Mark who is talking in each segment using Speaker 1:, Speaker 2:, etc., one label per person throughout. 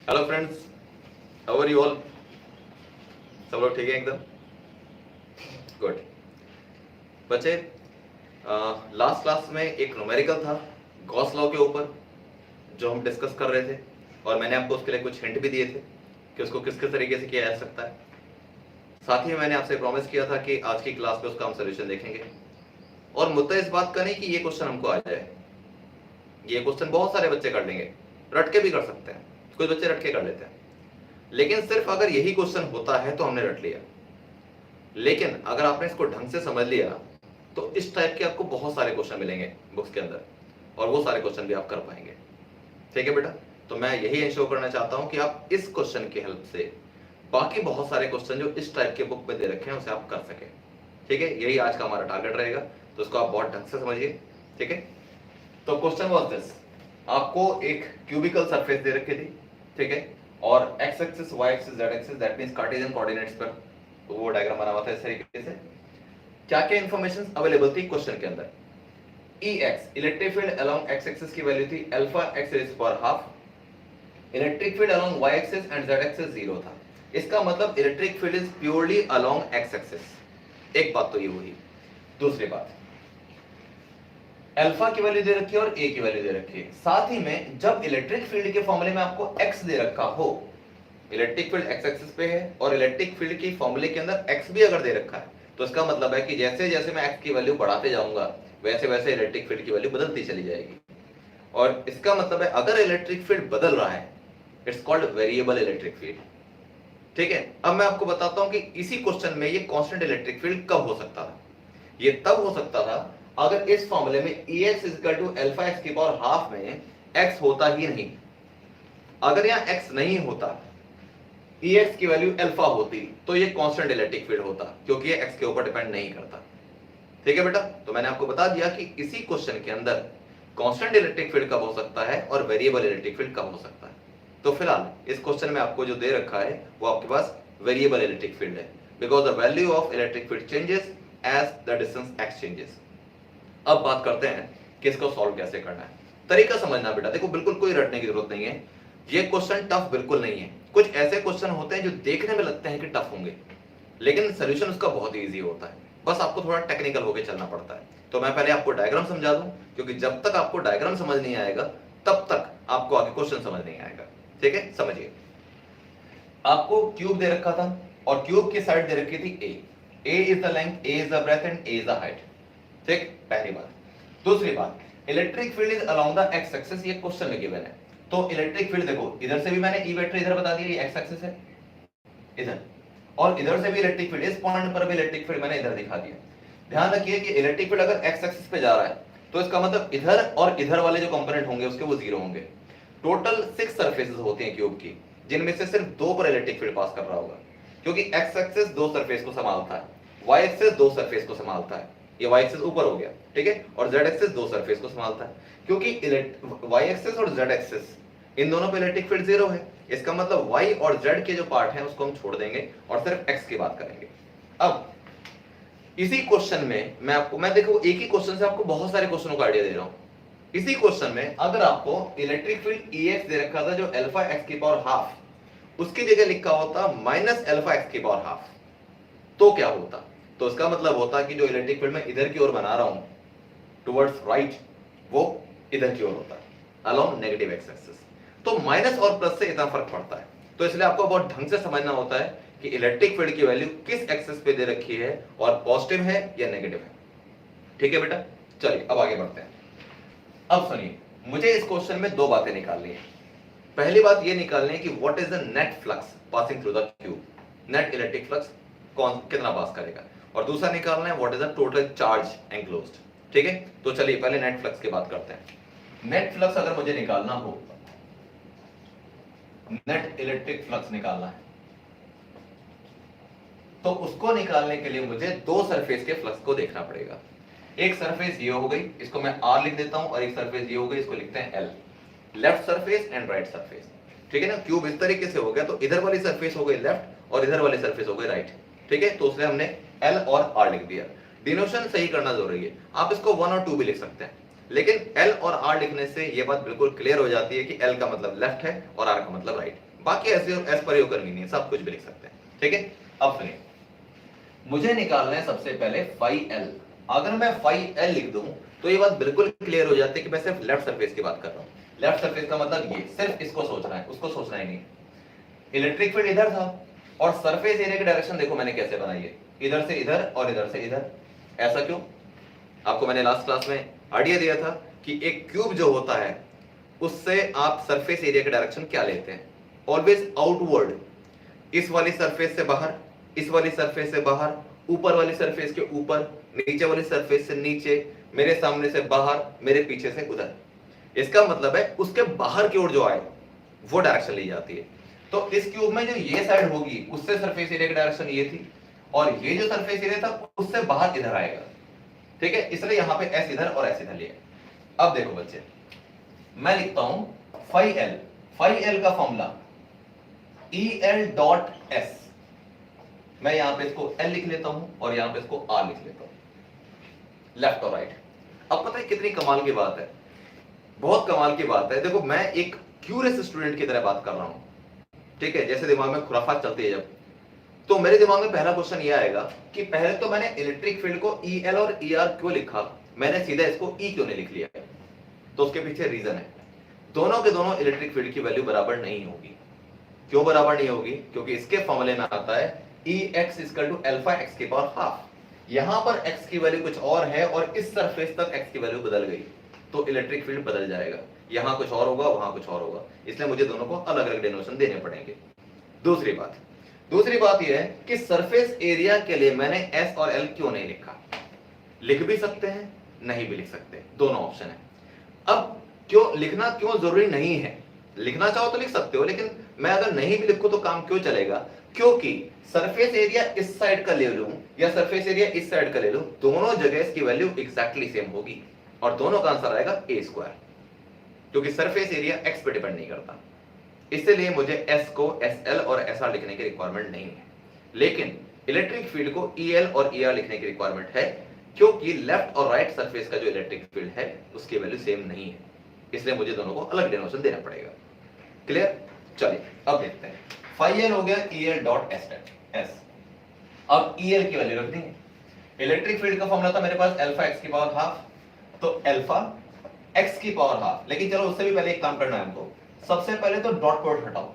Speaker 1: Hello friends, how are you all? सब लोग ठीक है एकदम? गुड। बच्चे, लास्ट क्लास में एक न्यूमेरिकल था गॉस लॉ के ऊपर जो हम डिस्कस कर रहे थे, और मैंने आपको उसके लिए कुछ हिंट भी दिए थे कि उसको किस किस तरीके से किया जा सकता है। साथ ही मैंने आपसे प्रॉमिस किया था कि आज की क्लास में उसका हम सोल्यूशन देखेंगे, और मुद्दा इस बात का नहीं कि ये क्वेश्चन हमको आ जाए। ये क्वेश्चन बहुत सारे बच्चे कर लेंगे, रट के भी कर सकते हैं, कुछ बच्चे रट के कर लेते हैं, लेकिन सिर्फ अगर यही क्वेश्चन होता है तो हमने रट लिया। लेकिन अगर आपने इसको ढंग से समझ लिया तो इस टाइप के आपको बहुत सारे क्वेश्चन मिलेंगे बुक्स के अंदर, और वो सारे क्वेश्चन भी आप कर पाएंगे। ठीक है बेटा? तो मैं यही इंश्योर करना चाहता हूं कि आप इस क्वेश्चन की हेल्प से बाकी बहुत सारे क्वेश्चन जो इस टाइप के बुक में दे रखे हैं उसे आप कर सके। ठीक है, यही आज का हमारा टारगेट रहेगा, तो इसको आप बहुत ढंग से समझिए। ठीक है, तो क्वेश्चन वाज दिस, आपको एक क्यूबिकल सरफेस दे रखी थी, ठीक है, और X axis, Y axis, Z axis, that means Cartesian coordinates पर वो डायग्राम बना हुआ था इस तरीके से। क्या क्या इंफॉर्मेशन अवेलेबल थी क्वेश्चन के अंदर? Ex electric field along x axis की वैल्यू थी alpha x rays power half, electric field along y axis and z axis 0 था। इसका मतलब electric field is purely along x axis. एक बात तो ये हुई। दूसरी बात, अल्फा की वैल्यू दे रखी है और a की वैल्यू दे रखी है। साथ ही में जब इलेक्ट्रिक फील्ड के फॉर्मूले में आपको x दे रखा हो, इलेक्ट्रिक फील्ड x एक्सिस पे है और इलेक्ट्रिक फील्ड की फॉर्मूले के अंदर x भी अगर दे रखा है, तो इसका मतलब है कि जैसे जैसे मैं x की वैल्यू बढ़ाते जाऊंगा वैसे वैसे इलेक्ट्रिक फील्ड की वैल्यू बदलती चली जाएगी। और इसका मतलब है अगर इलेक्ट्रिक फील्ड बदल रहा है, it's called variable electric field. ठीक है, अब मैं आपको बताता हूं कि इसी क्वेश्चन में ये कांस्टेंट इलेक्ट्रिक फील्ड कब हो सकता था। ये तब हो सकता था अगर इस फॉर्मूले में Ex अल्फा एक्स की पावर हाफ में x होता ही नहीं। अगर यहां x नहीं होता, Ex की वैल्यू अल्फा होती, तो ये कांस्टेंट इलेक्ट्रिक फील्ड होता, क्योंकि ये x के ऊपर डिपेंड नहीं करता। ठीक है बेटा? तो मैंने आपको बता दिया कि इसी क्वेश्चन के अंदर कांस्टेंट इलेक्ट्रिक फील्ड कब हो सकता है और वेरिएबल इलेक्ट्रिक फील्ड कब हो सकता है। तो फिलहाल इस क्वेश्चन में आपको जो दे रखा है वो आपके पास वेरिएबल इलेक्ट्रिक फील्ड है, because the value of electric field changes as the distance x changes. अब बात करते हैं कि इसको सॉल्व कैसे करना है। तरीका समझना बेटा, देखो बिल्कुल कोई रटने की जरूरत नहीं है। ये क्वेश्चन टफ बिल्कुल नहीं है। कुछ ऐसे क्वेश्चन होते हैं जो देखने में लगते हैं कि टफ होंगे, लेकिन सोल्यूशन उसका बहुत इजी होता है, बस आपको थोड़ा टेक्निकल होकर चलना पड़ता है। तो मैं पहले आपको डायग्राम समझा दूं, क्योंकि जब तक आपको डायग्राम समझ नहीं आएगा तब तक आपको आगे क्वेश्चन समझ नहीं आएगा। ठीक है, समझिए। आपको क्यूब दे रखा था और क्यूब की साइड दे रखी थी a is the length, a is the breadth and a is the height. ठीक, पहली बात। दूसरी बात, electric field is along the x axis, ये क्वेश्चन में गिवन है। तो इलेक्ट्रिक फील्ड देखो, इधर से भी मैंने E वेक्टर इधर बता दिया, ये x एक्सिस है इधर, और इधर से भी इलेक्ट्रिक फील्ड, इस पॉइंट पर भी इलेक्ट्रिक फील्ड मैंने इधर दिखा दिया। ध्यान रखिए कि इलेक्ट्रिक फील्ड अगर x एक्सिस पे जा रहा है तो इसका मतलब इधर और इधर वाले जो कंपोनेंट होंगे उसके वो जीरो होंगे। टोटल 6 सरफेसेस होती हैं क्यूब की, जिनमें से सिर्फ 2 पर इलेक्ट्रिक फील्ड पास कर रहा होगा, क्योंकि x एक्सिस 2 सरफेस को संभालता है, y एक्सिस 2 सरफेस को संभालता है, ये y एक्सिस ऊपर हो गया, ठीक है, और z एक्सिस 2 सरफेस को संभालता है। क्योंकि y एक्सिस और z एक्सिस इन दोनों पे इलेक्ट्रिक फील्ड जीरो है, इसका मतलब y और z के जो पार्ट हैं उसको हम छोड़ देंगे और सिर्फ x की बात करेंगे। अब इसी क्वेश्चन में मैं देखो एक ही क्वेश्चन से आपको बहुत सारे क्वेश्चनों का आइडिया दे रहा हूं। इसी क्वेश्चन में अगर आपको इलेक्ट्रिक फील्ड Ex दे रखा था जो अल्फा एक्स की पावर हाफ, उसकी जगह लिखा होता माइनस अल्फा एक्स की पावर हाफ, तो क्या होता? तो इसका मतलब होता कि जो इलेक्ट्रिक फील्ड मैं इधर की ओर बना रहा हूं टुवर्ड्स राइट, वो इधर की ओर होता है अलोंग नेगेटिव एक्स एक्सिस। तो माइनस और प्लस से इतना फर्क पड़ता है, तो इसलिए आपको बहुत ढंग से समझना होता है कि इलेक्ट्रिक फील्ड की वैल्यू किस एक्सिस पे दे रखी है और पॉजिटिव है या नेगेटिव है। ठीक है बेटा, चलिए अब आगे बढ़ते हैं। अब सुनिए, मुझे इस क्वेश्चन में 2 बातें निकालनी है। पहली बात ये निकालनी है कि what is the net flux passing through the cube, net electric flux कौन कितना पास करेगा, और दूसरा निकालना है what is the total charge enclosed. ठीक है, तो चलिए पहले नेट फ्लक्स की बात करते हैं। नेट फ्लक्स अगर मुझे निकालना हो, नेट इलेक्ट्रिक फ्लक्स निकालना है, तो उसको निकालने के लिए मुझे 2 सरफेस के फ्लक्स को देखना पड़ेगा। एक सरफेस ये हो गई, इसको मैं R लिख देता हूं, और एक सरफेस ये हो गई, इसको लिखते हैं L, left surface and right surface. ठीक है ना, क्यूब इस तरीके से हो गया, तो इधर वाली सरफेस हो गई लेफ्ट और इधर वाली सरफेस हो गई राइट। ठीक है, तो उसने हमने L और R लिख दिया। डिनोशन सही करना जरूरी है, आप इसको 1 और 2 भी लिख सकते हैं, लेकिन L और R लिखने से यह बात बिल्कुल क्लियर हो जाती है कि L का मतलब लेफ्ट है और R का मतलब राइट। बाकी ऐसे एस पर करनी नहीं है, सब कुछ भी लिख सकते हैं, ठीक है। अब सुनिए, मुझे निकालना है सबसे पहले फाई एल। अगर मैं फाई एल लिख दूं तो ये बात बिल्कुल क्लियर हो जाती है कि मैं सिर्फ लेफ्ट सरफेस की बात कर रहा हूं। लेफ्ट सरफेस का मतलब ये, सिर्फ इसको सोचना है, उसको सोचना ही नहीं। इलेक्ट्रिक फील्ड इधर था और सरफेस एरिया की डायरेक्शन देखो मैंने कैसे बनाई है, इधर से इधर और इधर से इधर। ऐसा क्यों? आपको मैंने लास्ट क्लास में आइडिया दिया था कि एक क्यूब जो होता है उससे आप सरफेस एरिया की डायरेक्शन क्या लेते हैं, ऑलवेज आउटवर्ड। इस वाली सरफेस से बाहर, इस वाली सरफेस से बाहर, ऊपर वाली सरफेस के ऊपर, नीचे वाली सरफेस से नीचे, मेरे सामने से बाहर, मेरे पीछे से उधर। इसका मतलब है उसके बाहर की ओर जो आए वो डायरेक्शन ली जाती है। तो इस क्यूब में जो ये साइड होगी उससे सरफेस एरिया की डायरेक्शन ये थी, और ये जो सरफेस एरिया था उससे बाहर इधर आएगा, ठीक है। इसलिए यहां पे एस इधर और एस इधर लिया। अब देखो बच्चे, मैं लिखता हूं फाई एल। फाई एल का formula E L dot S. मैं यहां पे इसको एल लिख लेता हूं और यहां पे इसको आर लिख लेता हूं, लेफ्ट और राइट। अब पता है कितनी कमाल की बात है, बहुत कमाल की बात है। देखो मैं एक क्यूरियस स्टूडेंट की तरह बात कर रहा हूं, ठीक है। जैसे दिमाग में खुराफात चलती है जब, तो मेरे दिमाग में पहला क्वेश्चन ये आएगा कि पहले तो मैंने इलेक्ट्रिक फील्ड को ई एल और ई आर क्यों लिखा, मैंने सीधा इसको ई क्यों नहीं लिख लिया? तो उसके पीछे रीजन है, दोनों के दोनों इलेक्ट्रिक फील्ड की वैल्यू बराबर नहीं होगी। क्यों बराबर नहीं होगी? क्योंकि इसके फॉर्मूले में आता है E x equal to alpha x की पावर हाफ। यहां पर एक्स की वैल्यू कुछ और है और इस सरफेस तक एक्स की वैल्यू बदल गई, तो इलेक्ट्रिक फील्ड बदल जाएगा। यहां कुछ और होगा, वहां कुछ और होगा, इसलिए मुझे दोनों को अलग अलग डिनोशन देने पड़ेंगे। दूसरी बात यह है कि सरफेस एरिया के लिए मैंने एस और एल क्यों नहीं लिखा? लिख भी सकते हैं, नहीं भी लिख सकते, दोनों ऑप्शन है। अब क्यों लिखना क्यों जरूरी नहीं है? लिखना चाहो तो लिख सकते हो, लेकिन मैं अगर नहीं भी लिखूं तो काम क्यों चलेगा? क्योंकि सरफेस एरिया इस साइड का ले लूं या सरफेस एरिया इस साइड का ले लूं, दोनों जगह इसकी वैल्यू एग्जैक्टली सेम होगी और दोनों का आंसर आएगा ए स्क्वायर, क्योंकि सरफेस एरिया एक्स पे डिपेंड नहीं करता। इसलिए मुझे एस को एस एल और एस आर लिखने की रिक्वायरमेंट नहीं है, लेकिन इलेक्ट्रिक फील्ड को ई एल और ई आर लिखने की रिक्वायरमेंट है, क्योंकि लेफ्ट और राइट सरफेस का जो इलेक्ट्रिक फील्ड है उसकी वैल्यू सेम नहीं है, इसलिए मुझे दोनों को अलग डिनोशन देना पड़ेगा। क्लियर? चलिए अब देखते हैं। फाई एल हो गया E L dot S S. अब ई एल की वैल्यू रखनी है। इलेक्ट्रिक फील्ड का फॉर्मूला था मेरे पास अल्फा एक्स की पावर हाफ, तो अल्फा एक्स की पावर हाफ। लेकिन चलो उससे भी पहले एक काम करना है हमको, सबसे पहले तो डॉट प्रोडक्ट हटाओ,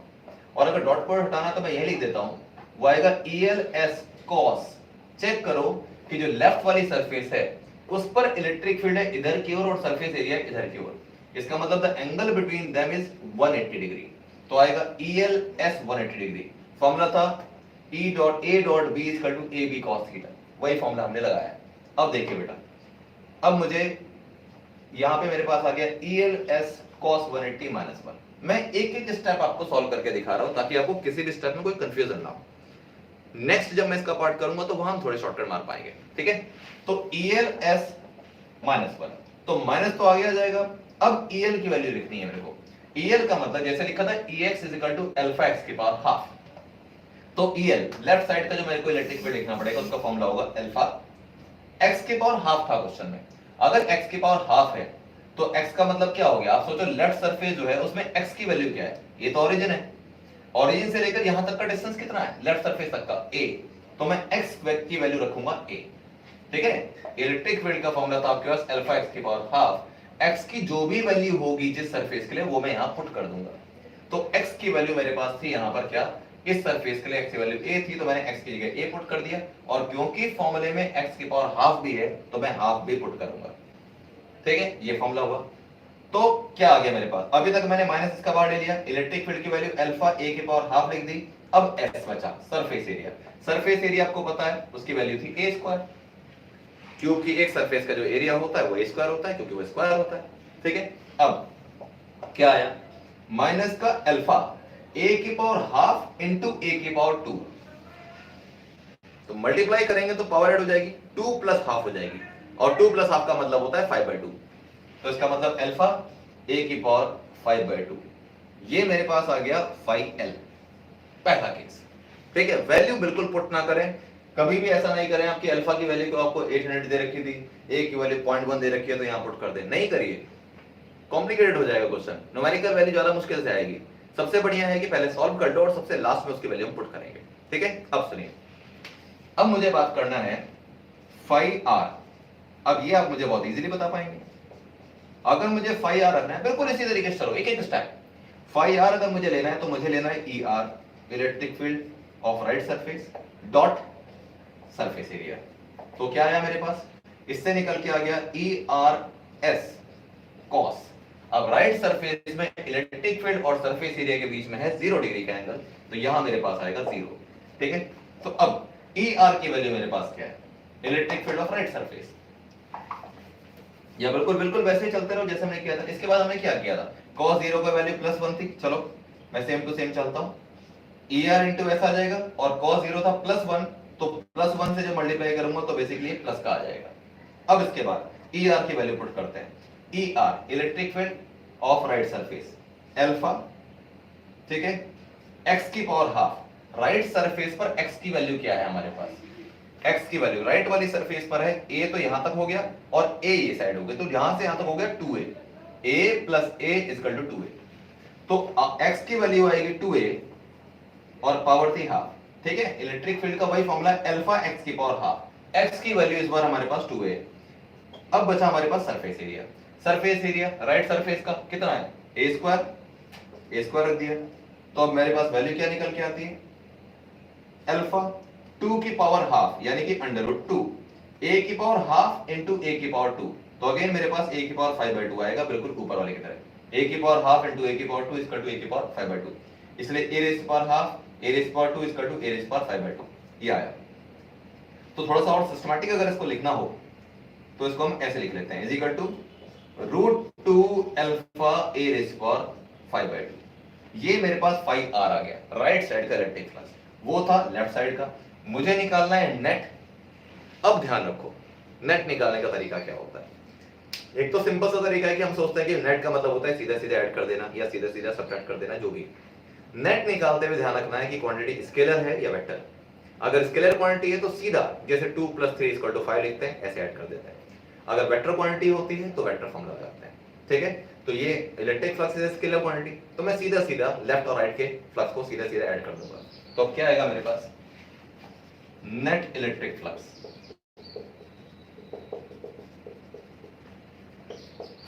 Speaker 1: और अगर डॉट प्रोडक्ट हटाना तो मैं यह लिख देता हूं, वो आएगा E L S cos. Check करो कि जो लेफ्ट वाली सरफेस है उस पर इलेक्ट्रिक फील्ड है इधर की ओर और सरफेस एरिया इधर की ओर, इसका मतलब the angle between them is 180 degree, तो आएगा E L S 180 degree. Formula था E dot A dot B equal to A B cos theta, वही फॉर्मूला हमने लगाया। अब देखिए बेटा, अब मुझे यहां पे मेरे पास आ गया ई एल एस कॉस 180 माइनस 1। मैं एक एक स्टेप आपको सॉल्व करके दिखा रहा हूं ताकि आपको किसी भी स्टेप में कोई कंफ्यूजन ना हो। नेक्स्ट जब मैं इसका पार्ट करूंगा तो वहां हम थोड़े शॉर्टकट मार पाएंगे, ठीक है। तो ई एल एस माइनस 1, तो माइनस तो आगे आ जाएगा। अब ई एल की वैल्यू लिखनी है मेरे को। ई एल का मतलब जैसे लिखा था E x is equal to alpha x की पावर हाफ, तो ई एल लेफ्ट साइड का जो मेरे को इलेक्ट्रिक फील्ड लिखना पड़ेगा उसका फॉर्मूला होगा अल्फा एक्स की पावर हाफ था क्वेश्चन में। अगर एक्स की पावर हाफ है तो एक्स का मतलब क्या हो गया? आप सोचो लेफ्ट सरफेस जो है उसमें एक्स की वैल्यू क्या है? ये तो ओरिजिन है, ओरिजिन से लेकर यहां तक का डिस्टेंस कितना है लेफ्ट सरफेस तक का? a, तो मैं x की वैल्यू रखूंगा a, ठीक है। इलेक्ट्रिक फील्ड का फॉर्मूला था आपके पास अल्फा x की पावर हाफ, x की जो भी वैल्यू होगी जिस सरफेस के लिए वो मैं यहां पुट कर दूंगा। तो x की वैल्यू मेरे पास थी यहां पर क्या, इस सरफेस के लिए x की वैल्यू a थी, तो मैंने x की जगह a पुट कर दिया, और क्योंकि फॉर्मूले में x की पावर हाफ भी है तो मैं हाफ भी पुट करूंगा, ठीक है। ये फॉर्मूला हुआ। तो क्या आ गया मेरे पास? अभी तक मैंने माइनस इसका बाहर ले लिया, इलेक्ट्रिक फील्ड की वैल्यू अल्फा ए की पावर हाफ लिख दी। अब एस बचा, सरफेस एरिया। सरफेस एरिया आपको पता है उसकी वैल्यू थी ए स्क्वायर, क्योंकि एक सरफेस का जो एरिया होता है वो ए स्क्वायर होता है, क्योंकि वो स्क्वायर होता है, ठीक है। अब क्या आया? माइनस का अल्फा ए की पावर हाफ इंटू ए की पावर 2, तो मल्टीप्लाई करेंगे तो पावर ऐड हो जाएगी, 2 प्लस हाफ हो जाएगी, और 2 प्लस हाफ का मतलब होता है 5/2, तो इसका मतलब अल्फा ए की पावर 5/2। ये मेरे पास आ गया फाई एल, पहला केस, ठीक है। वैल्यू बिल्कुल पुट ना करें, कभी भी ऐसा नहीं करें आपकी अल्फा की वैल्यू को आपको 800 दे रखी थी, ए की वैल्यू 0.1 दे रखी है तो यहां पुट कर दें, नहीं करिए, कॉम्प्लिकेटेड हो जाएगा क्वेश्चन, न्यूमेरिकल वैल्यू ज्यादा मुश्किल से आएगी। सबसे बढ़िया है कि पहले सॉल्व कर लो और सबसे लास्ट में उसकी वैल्यू हम पुट करेंगे, ठीक है। अब सुनिए, अब मुझे बात करना है फाई आर। अब ये आप मुझे बहुत इजीली बता पाएंगे। अगर मुझे फाई आर रखना है, बिल्कुल इसी तरीके से चलो, एक एक स्टेप। फाई आर अगर मुझे लेना है तो मुझे लेना है E R, electric field of right surface dot surface area. तो क्या आया मेरे पास, इससे निकल के आ गया ई आर एस कॉस। अब राइट सरफेस में इलेक्ट्रिक फील्ड और सरफेस एरिया के बीच में है 0 डिग्री का एंगल, तो यहां मेरे पास आएगा 0, ठीक है। तो अब ई आर की वैल्यू मेरे पास क्या है, electric field of right surface, या बिल्कुल बिल्कुल वैसे ही चलते रहो जैसे हमने किया था। इसके बाद हमने क्या किया था, cos 0 का वैल्यू +1 थी, चलो मैं सेम टू सेम चलता हूं, ई आर इंटू ऐसा आ जाएगा, और cos 0 था +1, तो +1 से जब मल्टीप्लाई करूंगा तो बेसिकली प्लस का आ जाएगा। अब इसके बाद ई आर की वैल्यू पुट करते हैं, E R electric field of right surface alpha, ठीक है, x की पावर हाफ। राइट सरफेस पर x की वैल्यू क्या है हमारे पास, x की वैल्यू राइट वाली सरफेस पर है a, तो यहां तक हो गया, और a ये साइड हो गई, तो यहां से यहां तक हो गया 2a, a plus a equal to 2a। तो x की वैल्यू आएगी 2a और पावर थी हाफ, ठीक है। इलेक्ट्रिक फील्ड का वही फॉर्मूला अल्फा x की पावर हाफ, x की वैल्यू इस बार हमारे पास 2a। अब बचा हमारे पास surface area. Surface area right surface का कितना है, a स्क्वायर रख दिया, तो अब मेरे पास वैल्यू क्या निकल के आती है, अल्फा 2 की पावर हाफ यानी कि √2, a की पावर हाफ इंटू a की पावर 2, तो अगेन मेरे पास a की पावर 5/2 आएगा, बिल्कुल ऊपर वाले की तरह। a की पावर हाफ इंटू a की पावर 2 इक्वल टू a की पावर 5/2, इसलिए a raise power half a raise power 2 equal to a raise power 5/2, ये आया। तो थोड़ा सा और सिस्टमैटिक अगर इसको लिखना हो तो इसको हम ऐसे लिख लेते हैं, is equal to √2 alpha a raise power 5/2। ये मेरे पास फाई आर आ गया, राइट साइड का इलेक्ट्रिक फ्लक्स, वो था लेफ्ट साइड का। मुझे निकालना है नेट। अब ध्यान रखो, नेट निकालने का तरीका क्या होता है। एक तो सिंपल सा तरीका है कि हम सोचते हैं कि नेट का मतलब होता है सीधा सीधा ऐड कर देना या सीधा सीधा सब्ट्रैक्ट कर देना, जो भी। नेट निकालते हुए ध्यान रखना है कि क्वांटिटी स्केलर है या वेक्टर। अगर स्केलर क्वांटिटी है तो सीधा जैसे 2 + 3 = 5 लिखते हैं, ऐसे ऐड कर देते हैं। अगर वेक्टर क्वांटिटी होती है तो वेक्टर फॉर्मूला लगाते हैं, ठीक है। तो ये electric flux is scalar quantity, तो मैं सीधा सीधा लेफ्ट और राइट के फ्लक्स को सीधा सीधा ऐड कर दूंगा। तो अब क्या आएगा मेरे पास, net electric flux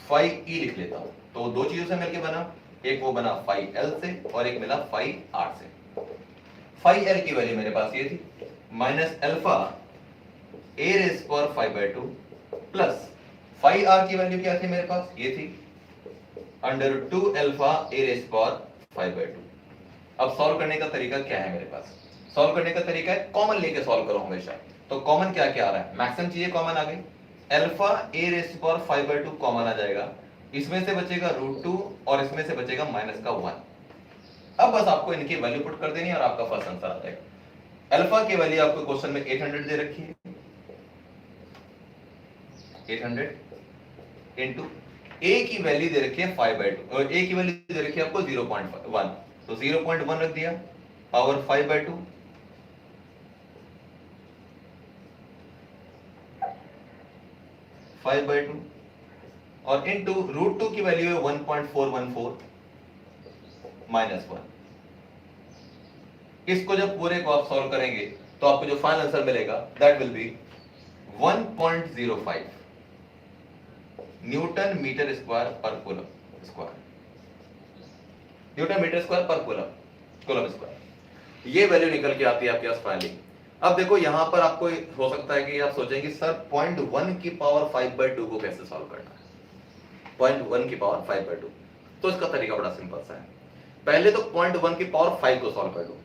Speaker 1: phi E लिख लेता हूं, तो दो चीजों से मिलके बना, एक वो बना फाई एल से और एक मिला फाई आर से। फाई एल की वैल्यू मेरे पास ये थी minus alpha a raise power 5/2 plus phi R की वैल्यू क्या थी मेरे पास, ये थी √2 अल्फा a रेज़ पावर 5/2। अब सॉल्व करने का तरीका क्या है मेरे पास, सॉल्व करने का तरीका है कॉमन लेके सॉल्व करो हमेशा। तो कॉमन क्या क्या आ रहा है, मैक्सिमम चीजें कॉमन आ गई, alpha a raise power 5/2 common आ जाएगा, इसमें से बचेगा √2 और इसमें से बचेगा -1। अब बस आपको इनकी वैल्यू पुट कर देनी है और आपका फर्स्ट आंसर आ जाएगा। अल्फा की वैल्यू आपको क्वेश्चन में 800 दे रखी है, 800 इंटू a की वैल्यू दे रखी है 5/2 और a की वैल्यू दे रखी है आपको 0.1, तो 0.1 रख दिया, पावर 5/2 5/2 और इंटू √2 की वैल्यू है 1.414 -1। इसको जब पूरे को आप सॉल्व करेंगे तो आपको जो फाइनल आंसर मिलेगा that will be 1.05 newton metre square per coulomb square, newton metre square per coulomb square. ये वैल्यू निकल के आती है आपके पास फाइनली। अब देखो यहां पर आपको हो सकता है कि आप सोचेंगे सर 0.1 की पावर 5/2 को कैसे सॉल्व करना है, 0.1 की पावर 5/2। तो इसका तरीका बड़ा सिंपल सा है, पहले तो 0.1 की पावर 5 को सॉल्व कर लो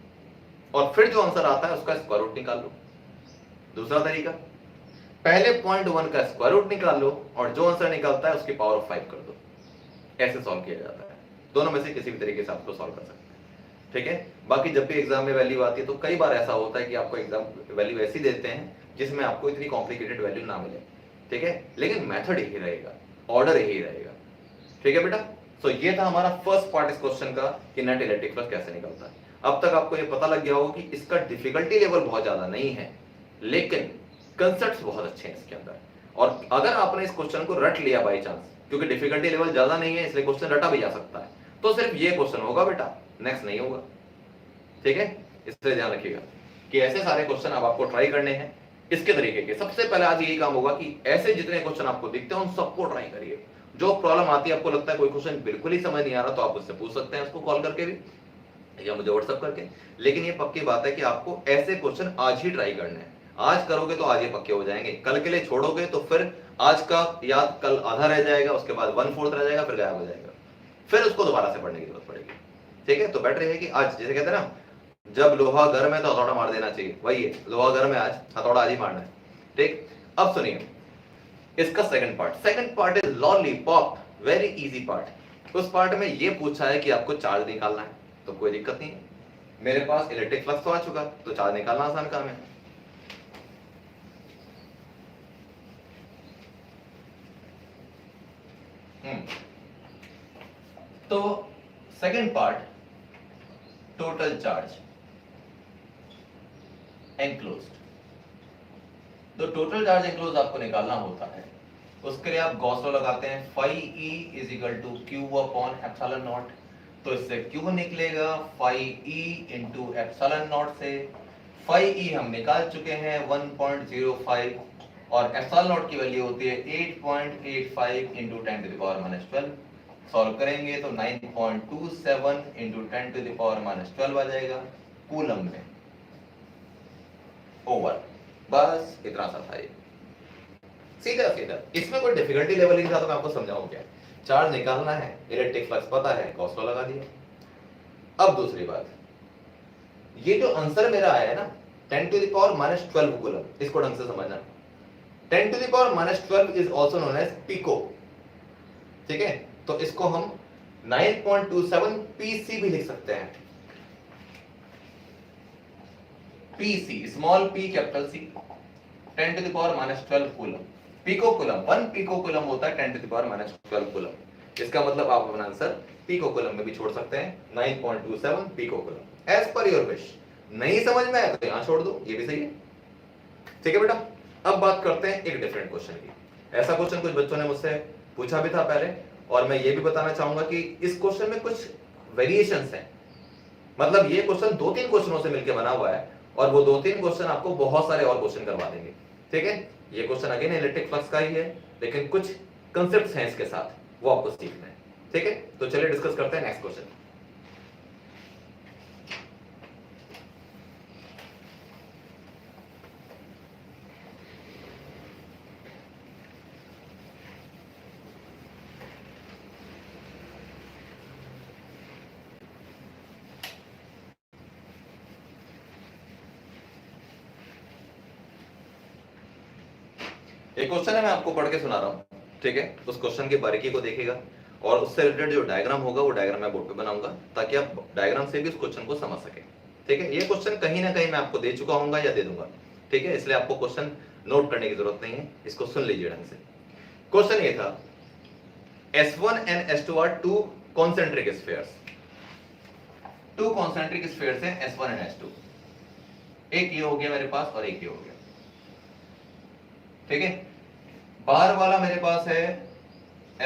Speaker 1: और फिर जो आंसर आता है उसका स्क्वायर रूट निकाल लो। दूसरा तरीका, पहले 0.1 का स्क्वायर रूट निकाल लो और जो आंसर निकलता है उसकी पावर 5 कर दो। ऐसे सॉल्व किया जाता है, दोनों में से किसी भी तरीके से आपको सॉल्व कर सकते हैं, ठीक है। बाकी जब भी एग्जाम में वैल्यू आती है तो कई बार ऐसा होता है कि आपको एग्जाम वैल्यू ऐसी देते हैं जिसमें आपको इतनी कॉम्प्लिकेटेड वैल्यू ना मिले, ठीक है, लेकिन मेथड यही रहेगा, ऑर्डर यही रहेगा, ठीक है बेटा। सो ये था हमारा फर्स्ट पार्ट इस क्वेश्चन का कि नेट इलेक्ट्रिक फ्लक्स कैसे निकलता है। अब तक आपको ये पता लग गया होगा कि इसका डिफिकल्टी लेवल बहुत ज्यादा नहीं है, लेकिन कंसेप्ट्स बहुत अच्छे हैं इसके अंदर। और अगर आपने इस क्वेश्चन को रट लिया बाई चांस, क्योंकि डिफिकल्टी लेवल ज्यादा नहीं है इसलिए क्वेश्चन रटा भी जा सकता है, तो सिर्फ ये क्वेश्चन होगा बेटा, नेक्स्ट नहीं होगा। ठीक है, इसलिए ध्यान रखिएगा कि ऐसे सारे क्वेश्चन अब आपको ट्राई करने हैं इसके तरीके के। सबसे पहले आज यही काम होगा कि ऐसे जितने क्वेश्चन आपको दिखते हैं उन सबको ट्राई करिए। जो प्रॉब्लम आती है, आपको लगता है कोई क्वेश्चन बिल्कुल ही समझ नहीं आ रहा, तो आप उससे पूछ सकते हैं, उसको कॉल करके भी या मुझे व्हाट्सएप करके। लेकिन ये पक्की बात है कि आपको ऐसे क्वेश्चन आज ही ट्राई करने हैं। आज करोगे तो आज ये पक्के हो जाएंगे, कल के लिए छोड़ोगे तो फिर आज का याद कल आधा रह जाएगा, उसके बाद 1/4 रह जाएगा, फिर गायब हो जाएगा, फिर उसको दोबारा से पढ़ने की जरूरत पड़ेगी। ठीक है, तो बेटर है कि आज, जैसे कहते हैं ना, जब लोहा गर्म है तो हथौड़ा मार देना चाहिए, वही है, लोहा गर्म है आज, हथौड़ा आज ही मारना है। ठीक, अब सुनिए इसका second part is lollipop, very easy part. उस पार्ट में ये पूछा है कि आपको चार्ज निकालना है, तो कोई दिक्कत नहीं है, मेरे पास इलेक्ट्रिक फ्लक्स तो आ चुका, तो चार्ज निकालना आसान काम है। तो second part, total charge enclosed. तो टोटल चार्ज एनक्लोज आपको निकालना होता है, उसके लिए आप गॉस लॉ लगाते हैं, phi e is equal to q upon epsilon naught. तो इससे q निकलेगा phi e into epsilon naught से। phi e हम निकाल चुके हैं 1.05 और एप्सिलॉन नॉट की वैल्यू होती है 8.85 into 10 to the power -12। Solve करेंगे तो 9.27 इंटू 10 टू द पावर -12 आ जाएगा कूलम में, ओवर। बस इतना सा था ये, सीधा सीधा, इसमें कोई डिफिकल्टी लेवल नहीं था, तो मैं आपको समझाऊं क्या। चार्ज निकालना है, इलेक्ट्रिक फ्लक्स पता है, गॉस लॉ लगा दिया। अब दूसरी बात, ये जो आंसर मेरा आया है ना 10 टू द पावर -12 कूलम, इसको ढंग से समझना। 10 to the power -12 is also known as pico. ठीक है, तो इसको हम 9.27 पीसी भी लिख सकते हैं। P C, small P capital C, 10 to the power -12 coulomb. Pico coulomb, 1 pico coulomb होता है 10 टू द पावर -12 कूलम। इसका मतलब आप अपना आंसर पिको कूलम में भी छोड़ सकते हैं, 9.27 pico coulomb, as per your wish. नहीं समझ में आया तो यहां छोड़ दो, ये भी सही है। ठीक है बेटा, अब बात करते हैं एक डिफरेंट क्वेश्चन की। ऐसा क्वेश्चन कुछ बच्चों ने मुझसे पूछा भी था पहले, और मैं ये भी बताना चाहूंगा कि इस क्वेश्चन में कुछ वेरिएशंस हैं। मतलब ये क्वेश्चन 2-3 क्वेश्चनों से मिलकर बना हुआ है, और वो 2-3 क्वेश्चन आपको बहुत सारे और क्वेश्चन करवा देंगे। ठीक है, ये क्वेश्चन अगेन इलेक्ट्रिक फ्लक्स का ही है, लेकिन कुछ कंसेप्ट्स हैं इसके साथ, वो आपको सीखना है। ठीक है, तो चलिए डिस्कस करते हैं नेक्स्ट क्वेश्चन। एक क्वेश्चन है, मैं आपको पढ़ के सुना रहा हूं। ठीक है, उस क्वेश्चन की बारीकी को देखिएगा, और उससे रिलेटेड जो डायग्राम होगा वो डायग्राम मैं बोर्ड पे बनाऊंगा, ताकि आप डायग्राम से भी उस क्वेश्चन को समझ सके। ठीक है, ये क्वेश्चन कहीं ना कहीं मैं आपको दे चुका हूंगा या दे दूंगा। ठीक है, इसलिए आपको क्वेश्चन नोट करने की जरूरत नहीं है, इसको सुन लीजिए ढंग से। क्वेश्चन ये था, S1 and S2 are two concentric spheres. Two concentric spheres हैं S1 एंड S2। एक ये हो गया मेरे पास और एक ये हो गया। ठीक है, बाहर वाला मेरे पास है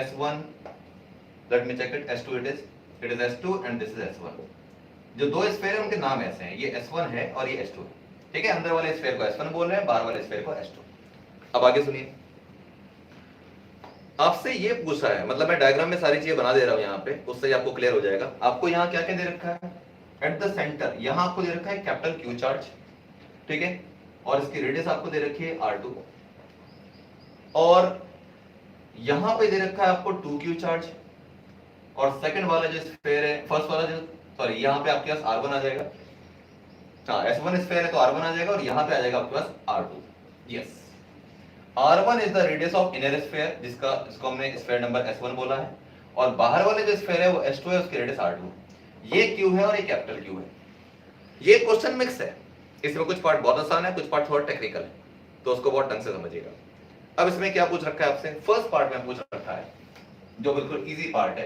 Speaker 1: S1, let me check it, S2 it is S2 and this is S1। जो दो स्फीयर है उनके नाम ऐसे हैं, ये S1 है और ये S2 है। ठीक है, अंदर वाले स्फीयर को S1 बोल रहे हैं, बाहर वाले स्फीयर को S2। अब आगे सुनिए, आपसे ये पूछा है, मतलब मैं डायग्राम में सारी चीजें बना दे रहा हूं यहाँ पे, उससे आपको क्लियर हो जाएगा। आपको यहाँ क्या क्या दे रखा है, एट द सेंटर यहाँ आपको दे रखा है कैपिटल Q चार्ज। ठीक है, और इसकी रेडियस आपको दे रखी है R2, और यहां पे दे रखा है आपको 2Q चार्ज, और सेकंड वाला जो स्फीयर है, फर्स्ट वाला जो, सॉरी, यहां पे आपके पास R1 आ जाएगा। हाँ, S1 स्फीयर है तो R1 आ जाएगा, और यहां पे आ जाएगा आपके पास R2। Yes, R1 is the radius of inner sphere, जिसको हमने स्फीयर नंबर S1 बोला है, और बाहर वाले जो स्फीयर है वो S2 है, उसकी रेडियस R2। ये Q है और ये कैपिटल Q है। ये क्वेश्चन मिक्स है, इसमें कुछ पार्ट बहुत आसान है, कुछ पार्ट थोड़ा टेक्निकल है, तो उसको बहुत ढंग से समझिएगा। अब इसमें क्या पूछ रखा है आपसे, फर्स्ट पार्ट में पूछ रखा है, जो बिल्कुल इजी पार्ट है,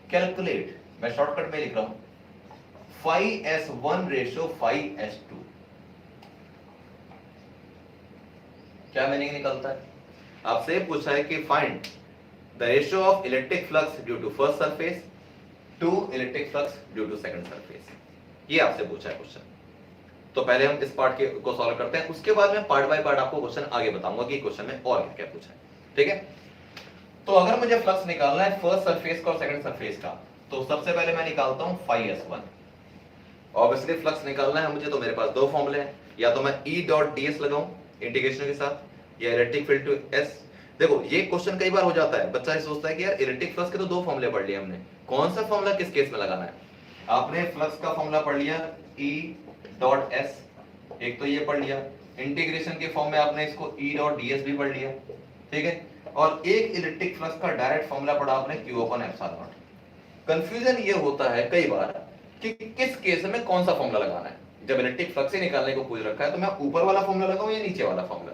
Speaker 1: कैलकुलेट, मैं शॉर्टकट में लिख रहा हूं, phi S1 ratio phi S2। क्या मीनिंग निकलता है, आपसे पूछा है कि find the ratio of electric flux due to first surface to electric flux due to second surface. ये आपसे पूछा है क्वेश्चन। तो पहले हम इस पार्ट को सॉल्व करते हैं, उसके बाद मैं पार्ट बाय पार्ट आपको क्वेश्चन आगे बताऊंगा कि क्वेश्चन में और क्या क्या पूछा है। ठीक है, तो अगर मुझे फ्लक्स निकालना है फर्स्ट सरफेस का और सेकंड सरफेस का, तो सबसे पहले मैं निकालता हूं φs1। ऑब्वियसली फ्लक्स निकालना है मुझे, तो मेरे पास दो फॉर्मूले हैं, या तो मैं E डॉट ds लगाऊं इंटीग्रेशन के साथ, या इलेक्ट्रिक फील्ड टू s। देखो ये क्वेश्चन कई बार हो जाता है, बच्चा ये सोचता है कि यार इलेक्ट्रिक फ्लक्स के तो दो फॉर्मूले पढ़ लिए हमने, कौन सा फॉर्मूला किस केस में लगाना है। आपने फ्लक्स का फॉर्मूला पढ़ लिया E डॉट s, एक तो ये पढ़ लिया, इंटीग्रेशन के फॉर्म में आपने इसको E डॉट ds भी पढ़ लिया, ठीक है, और एक इलेक्ट्रिक फ्लक्स का डायरेक्ट फॉर्मूला पढ़ा आपने Q upon epsilon not. Confusion ये होता है कई बार कि किस केस में कौन सा फॉर्मूला लगाना है। जब इलेक्ट्रिक फ्लक्स ही निकालने को पूछ रखा है तो मैं ऊपर वाला फॉर्मूला लगाऊं या नीचे वाला फॉर्मूला।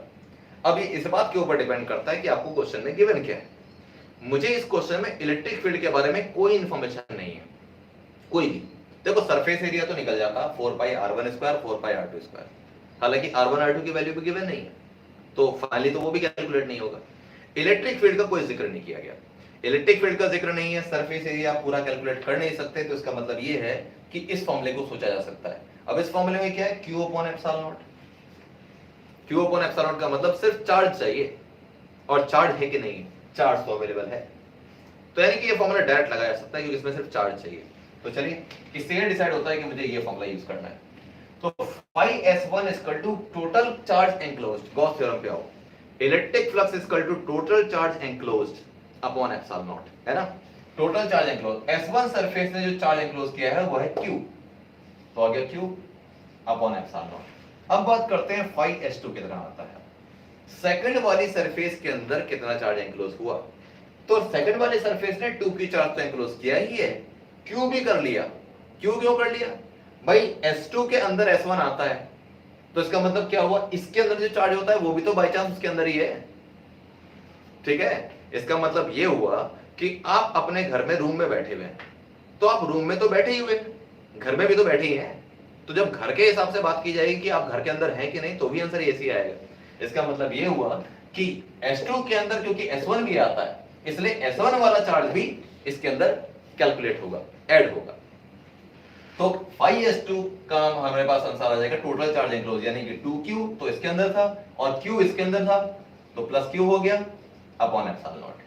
Speaker 1: अब ये इस बात के ऊपर डिपेंड करता है कि आपको क्वेश्चन में गिवन क्या है। मुझे इस क्वेश्चन में इलेक्ट्रिक फील्ड के बारे में कोई इंफॉर्मेशन नहीं है, कोई भी। देखो सरफेस एरिया तो निकल जाता 4πr1² 4πr2², हालांकि r1 r2 की वैल्यू भी गिवन नहीं है, तो फाइनली तो वो भी कैलकुलेट नहीं होगा। इलेक्ट्रिक फील्ड का कोई जिक्र नहीं किया गया, इलेक्ट्रिक फील्ड का जिक्र नहीं है, सरफेस एरिया आप पूरा कैलकुलेट कर नहीं सकते, तो इसका मतलब ये है कि इस फॉर्मूले को सोचा जा सकता है। अब इस फॉर्मूले में क्या है, Q upon epsilon not. Q upon epsilon not का मतलब सिर्फ चार्ज चाहिए, और चार्ज है कि नहीं, चार्ज तो अवेलेबल है, तो यानी कि ये फॉर्मूला डायरेक्ट लगाया जा सकता है क्योंकि इसमें सिर्फ चार्ज चाहिए। तो चलिए इससे ये डिसाइड होता है कि मुझे ये फॉर्मूला यूज करना है। तो φs1 equal to total charge enclosed, Gauss theorem पे आओ, electric flux equal to total charge enclosed upon epsilon naught, है ना। Total charge enclose, S1 surface ने जो चार्ज एनक्लोज किया है वो है Q, तो आ गया Q अपॉन एप्सिलॉन नॉट। अब बात करते हैं φs2 कितना आता है, सेकंड वाली सरफेस के अंदर कितना चार्ज एनक्लोज हुआ। तो सेकंड वाली सरफेस ने 2 की चार्ज तो एनक्लोज किया ही है, Q भी कर लिया। Q क्यों कर लिया भाई, S2 के अंदर S1 आता है, तो इसका मतलब क्या हुआ, इसके अंदर जो चार्ज होता है वो भी तो बाई चांस उसके अंदर ही है, ठीक है। इसका मतलब ये हुआ कि आप अपने घर में रूम में बैठे हुए हैं, तो आप रूम में तो बैठे ही हुए, घर में भी तो बैठे ही हैं, तो जब घर के हिसाब से बात की जाएगी कि आप घर के अंदर हैं कि नहीं, तो भी आंसर ऐसे आएगा। इसका मतलब ये हुआ कि S2 के अंदर क्योंकि S1 भी आता है, इसलिए S1 वाला चार्ज भी इसके अंदर कैलकुलेट होगा, ऐड होगा। तो φs2 का हमारे पास आंसर आ जाएगा टोटल चार्ज एनक्लोज, यानी कि 2Q तो इसके अंदर था और Q इसके अंदर था, तो प्लस Q हो गया अपॉन एप्सिलॉन नॉट,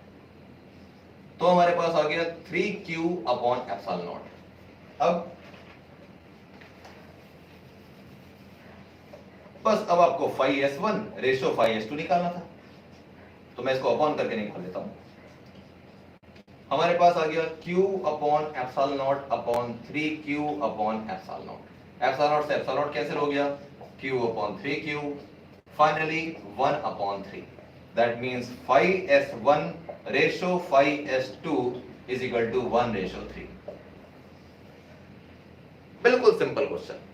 Speaker 1: तो हमारे पास आ गया 3Q अपॉन एप्सिलॉन नॉट। अब बस अब आपको φs1 रेशियो φs2 निकालना था, तो मैं इसको अपॉन करके निकाल लेता हूं। हमारे पास आ गया Q upon epsilon naught upon 3Q upon epsilon naught. Epsilon naught से एप्सिलॉन नॉट कैंसिल हो गया, Q upon 3Q, finally 1 upon 3, that means φs1 ratio φs2 is equal to 1 ratio 3। बिल्कुल सिंपल क्वेश्चन,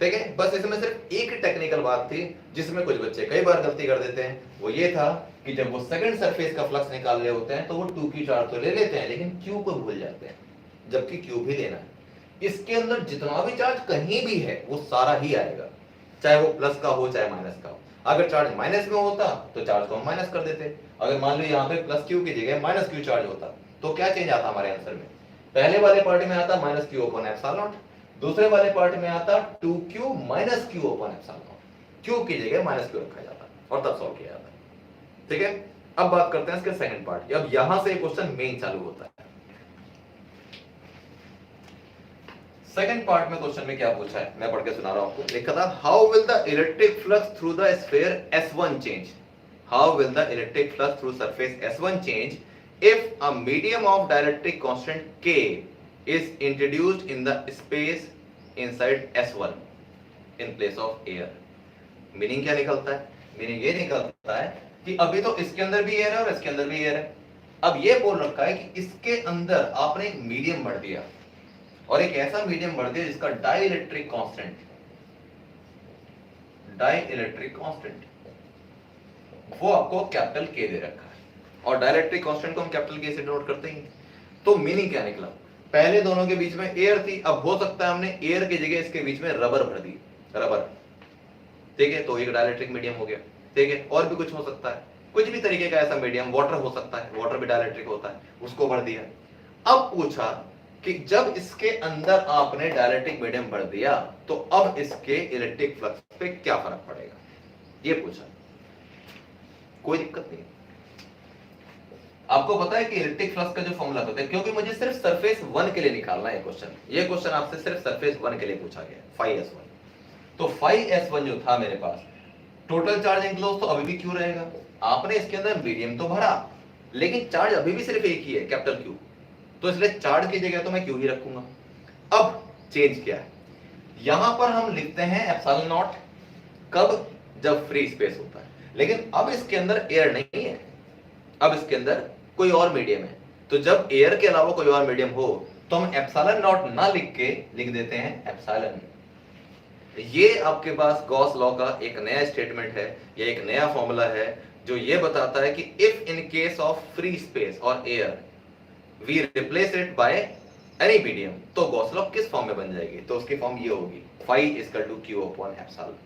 Speaker 1: ठीक है। बस इसमें सिर्फ एक टेक्निकल बात थी जिसमें कुछ बच्चे कई बार गलती कर देते हैं, वो ये था कि जब वो सेकंड सरफेस का फ्लक्स निकाल रहे होते हैं तो वो 2 की चार्ज तो ले लेते हैं, लेकिन Q को भूल जाते हैं, जबकि Q भी लेना है। इसके अंदर जितना भी चार्ज कहीं भी है वो सारा ही आएगा, चाहे वो प्लस का हो चाहे माइनस का हो। अगर चार्ज माइनस में होता तो चार्ज को हम माइनस कर देते, अगर मान लो यहाँ पे प्लस Q की जगह माइनस Q चार्ज होता तो क्या चेंज आता हमारे आंसर में, पहले वाले पार्ट में आता minus Q upon epsilon not, दूसरे वाले पार्ट में आता 2Q minus Q upon epsilon not, Q की जगह माइनस Q रखा जाता और तब सॉल्व किया जाता, ठीक है। अब बात करते हैं इसके सेकंड पार्ट की। अब यहां से क्वेश्चन मेन चालू होता है। सेकंड पार्ट में क्वेश्चन में क्या पूछा है मैं पढ़ के सुना रहा हूं आपको। लिखा था how will the electric flux through the sphere S1 change, how will the electric flux through surface S1 change if a medium of dielectric constant K is introduced in the space inside S1 in place of air। Meaning क्या निकलता है, meaning ये निकलता है कि अभी तो इसके अंदर भी एयर है और इसके अंदर भी एयर है। अब ये बोल रखा है कि इसके अंदर आपने एक मीडियम भर दिया और एक ऐसा मीडियम भर दिया जिसका डाइलेक्ट्रिक कांस्टेंट, डाइलेक्ट्रिक कांस्टेंट वो आपको कैपिटल के दे रखा है, और डाइलेक्ट्रिक कांस्टेंट को हम कैपिटल के से डिनोट करते हैं। तो मीनिंग क्या निकला, पहले दोनों के बीच में एयर थी, अब हो सकता है हमने एयर की जगह इसके बीच में रबर भर दी, रबर, ठीक है, तो एक डाइलेक्ट्रिक मीडियम हो गया, ठीक है। और भी कुछ हो सकता है, कुछ भी तरीके का ऐसा मीडियम, वाटर हो सकता है, वाटर भी डाइलेक्ट्रिक होता है, उसको भर दिया। अब पूछा कि जब इसके अंदर आपने डायलेक्ट्रिक मीडियम भर दिया तो अब इसके इलेक्ट्रिक फ्लक्स पे क्या फर्क पड़ेगा, ये पूछा। कोई दिक्कत नहीं। आपको पता है कि इलेक्ट्रिक फ्लक्स का जो फॉर्मूला होता है, क्योंकि मुझे सिर्फ सरफेस 1 के लिए निकालना है क्वेश्चन, ये क्वेश्चन आपसे सिर्फ सरफेस 1 के लिए पूछा गया, फाई S1। तो फाई S1 जो था मेरे पास, टोटल चार्ज एनक्लोज तो अभी भी क्यू रहेगा। आपने इसके अंदर मीडियम तो भरा, लेकिन चार्ज अभी भी सिर्फ एक ही है, कैपिटल क्यू, तो इसलिए चार्ज की जगह तो मैं क्यू ही रखूंगा। अब चेंज क्या है, यहां पर हम लिखते हैं एप्सिलॉन नॉट, कब, जब फ्री स्पेस होता है। लेकिन अब इसके अंदर एयर नहीं है, अब इसके अंदर कोई और मीडियम है, तो जब एयर के अलावा कोई और मीडियम हो तो हम एप्सिलॉन नॉट ना लिख के लिख देते हैं एप्सिलॉन। ये आपके पास गॉस लॉ का एक नया स्टेटमेंट है, ये एक नया फॉर्मूला है जो ये बताता है कि if in case of free space और air we replace it by any medium, तो गॉस लॉ किस फॉर्म में बन जाएगी, तो उसकी फॉर्म ये होगी phi equal to Q upon epsilon.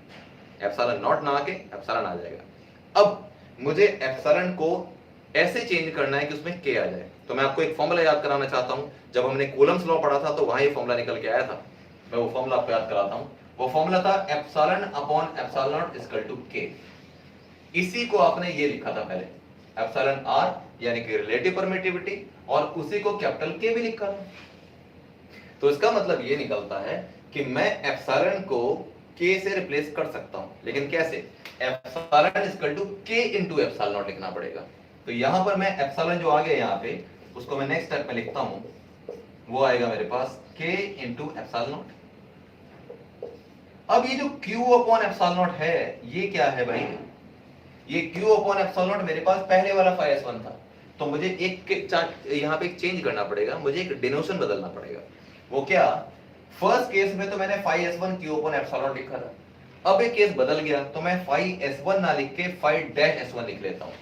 Speaker 1: Epsilon naught ना आके एप्सिलॉन आ जाएगा। अब मुझे एप्सिलॉन को ऐसे चेंज करना है कि उसमें के आ जाए, तो मैं आपको एक फॉर्मूला याद कराना चाहता हूं। जब हमने कूलम्स लॉ पढ़ा था तो वहां ये फॉर्मूला निकल के आया था, मैं वो फॉर्मूला आपको याद कराता हूं। वो फॉर्मूला था epsilon upon epsilon naught equal to K. इसी को आपने ये लिखा था पहले, एप्सिलॉन आर यानी कि रिलेटिव परमिटिविटी, और उसी को कैपिटल के भी लिखा था। तो इसका मतलब ये निकलता है कि मैं एप्सिलॉन को के से रिप्लेस कर सकता हूं, लेकिन कैसे, एप्सिलॉन इक्वल टू के इनटू एप्सिलॉन नॉट लिखना पड़ेगा। तो यहां पर मैं एप्सिलॉन जो आ गया यहां पे, उसको मैं नेक्स्ट स्टेप में लिखता हूं, वो आएगा मेरे पास के इनटू एप्सिलॉन नॉट। अब ये जो q अपॉन एप्सिलॉन नॉट है, ये क्या है भाई, ये q अपॉन एप्सिलॉन नॉट मेरे पास पहले वाला फाई S1 था, तो मुझे एक यहां पे एक चेंज करना पड़ेगा, मुझे एक डिनोशन बदलना पड़ेगा। वो क्या, फर्स्ट केस में तो मैंने phi S1 q upon epsilon naught लिखा था, अब एक केस बदल गया तो मैं फाई S1 ना लिख के फाई डैश S1 लिख लेता हूं,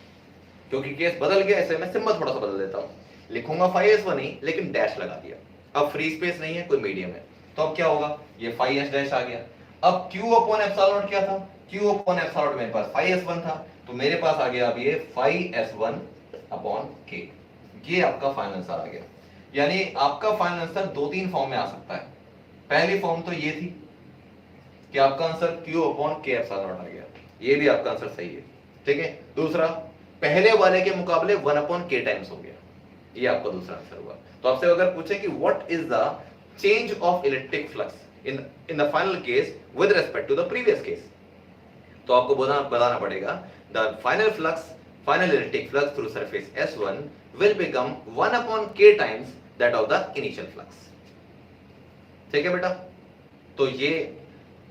Speaker 1: क्योंकि केस बदल गया, ऐसे मैं सिंबल थोड़ा सा बदल देता हूं, लिखूंगा फाई S1 ही लेकिन डैश लगा दिया। अब फ्री स्पेस नहीं है, कोई मीडियम है, तो अब क्या होगा, ये फाई S डैश आ गया। अब q अपॉन एप्सिलॉन नॉट क्या था, q अपॉन एप्सिलॉन नॉट मेरे पास फाई S1 था, तो मेरे पास आ गया अब ये फाई S1 अपॉन k। ये आपका फाइनल आंसर आ गया। यानी आपका फाइनल आंसर दो तीन फॉर्म में आ सकता है। पहली फॉर्म तो ये थी कि आपका answer q upon k epsilon naught आ गया, ये भी आपका आंसर सही है, ठीक है। दूसरा, पहले वाले के मुकाबले 1 अपॉन k टाइम्स हो गया, ये आपका दूसरा आंसर हुआ। तो आपसे अगर पूछे कि what is the change of electric flux in the final case with respect to the previous case, तो आपको बताना पड़ेगा the final electric flux through surface S1 will become 1 upon k times that of the initial flux। ठीक है बेटा, तो ये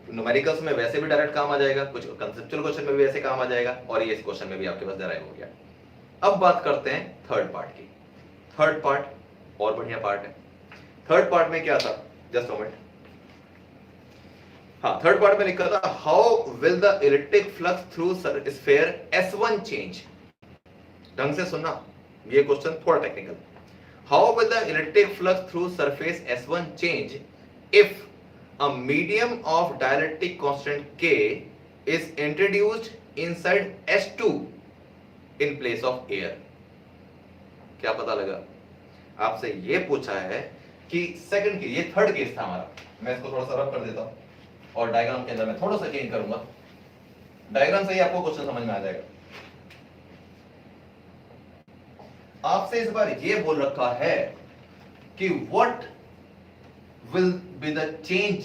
Speaker 1: numericals में वैसे भी डायरेक्ट काम आ जाएगा, कुछ कंसेप्चुअल क्वेश्चन में भी वैसे काम आ जाएगा, और ये इस क्वेश्चन में भी आपके पास डराइव हो गया। अब बात करते हैं थर्ड पार्ट की। थर्ड पार्ट और बढ़िया पार्ट है। थर्ड पार्ट में क्या था, जस्ट मोमेंट, हाँ, थर्ड पार्ट में लिखा था how will the electric flux through sphere S1 change. ढंग से सुनना, ये क्वेश्चन थोड़ा technical. How will the electric flux through surface S1 change if a medium of dielectric constant K is introduced inside S2 in place of air। क्या पता लगा, आपसे ये पूछा है कि सेकंड केस, ये थर्ड केस था हमारा, मैं इसको थोड़ा सा रब कर देता हूं और डायग्राम के अंदर मैं थोड़ा सा चेंज करूंगा, डायग्राम से ही आपको क्वेश्चन समझ में आ जाएगा। आपसे इस बार ये बोल रखा है कि what will be the change